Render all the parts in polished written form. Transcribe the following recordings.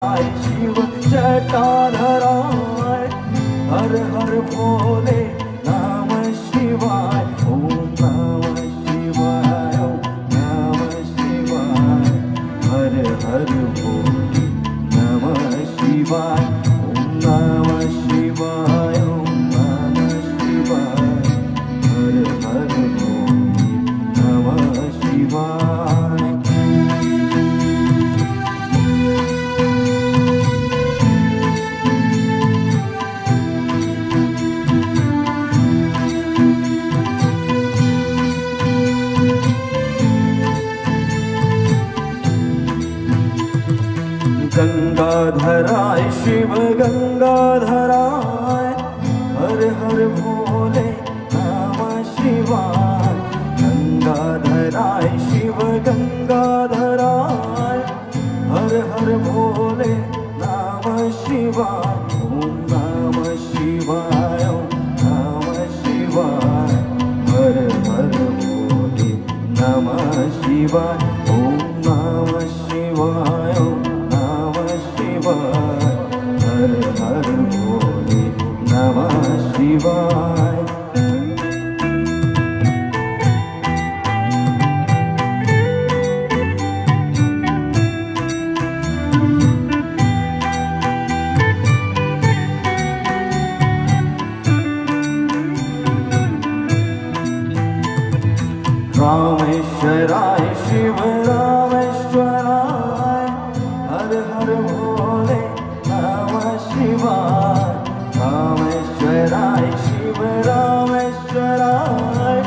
शिव जटाधराय हर हर भोले नमः शिवाय ओम नमः शिवाय ओम नमः शिवाय हर हर भोले नमः शिवाय ओम नमः शिवाय ओम नमः शिवाय हर हर भोले नमः शिवाय। गंगाधराय शिव गंगाधराय हर हर भोले नमः शिवाय। गंगाधराय शिव गंगाधराय हर हर भोले नमः शिवाय ओम नमः शिवाय ओम नमः शिवाय हर हर भोले नमः शिवाय ओम नमः शिवाय ओम हर हर भोले नमः शिवाय। रामेश्वराय शिव रामेश्वराय हर हर भोले नमः शिवाय। रामेश्वराय शिव रामेश्वराय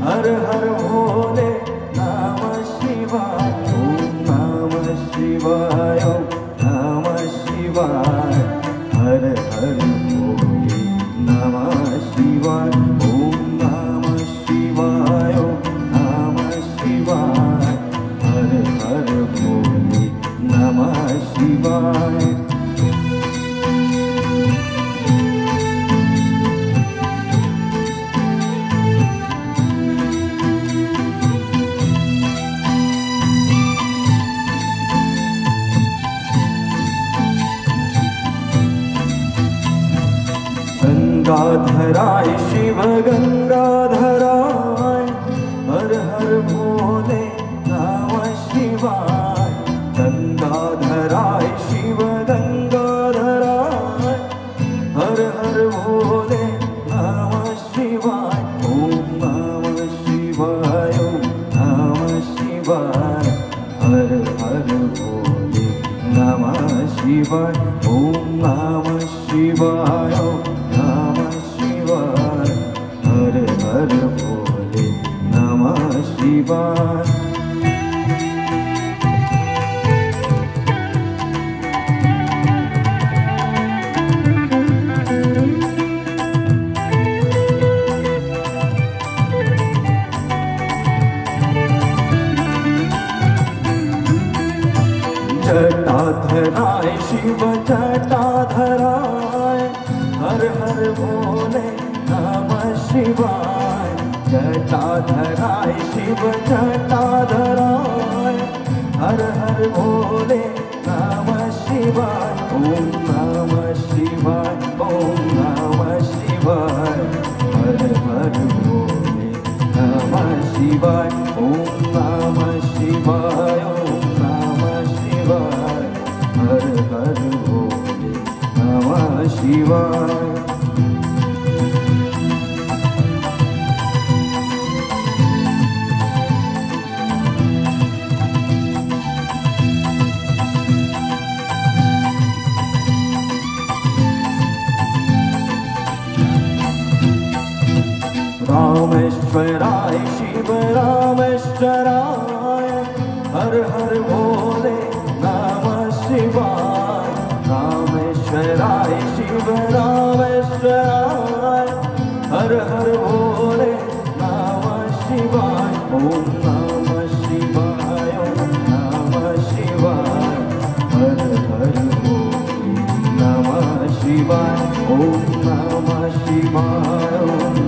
हर हर भोले नमः शिवाय ओम नमः शिवाय ओम नमः शिवाय हर हर भोले नमः शिवाय ओम नमः शिवाय ओम नमः शिवाय हर हर भोले नमः शिवाय। गंगाधराय शिव गंगाधराय हर हर भोले नमः शिवाय। गंगाधराय शिव गंगाधराय हर हर भोले नमः शिवाय ओम नमः शिवाय ओम नमः शिवाय हर हर भोले नमः शिवाय ओम नमः शिवाय ओम नमः शिवाय हर हर भोले नमः शिवाय। जटाधराय शिव जटाधराय हर हर भोले नमः शिवाय। जटाधराय शिव जटाधराय हर हर भोले नमः शिवाय ओम नमः शिवाय ओम नमः शिवाय हर हर भोले नमः शिवाय ओम नमः शिवाय ओम नमः शिवाय हर हर भोले नमः शिवाय। रामेश्वराय शिव रामेश्वराय हर हर भोले नमः शिवाय। रामेश्वराय शिव रामेश्वराय हर हर भोले नमः शिवाय ओम नमः शिवाय ओम नमः शिवाय हर हर भोले नमः शिवाय ओम नमः शिवाय ओम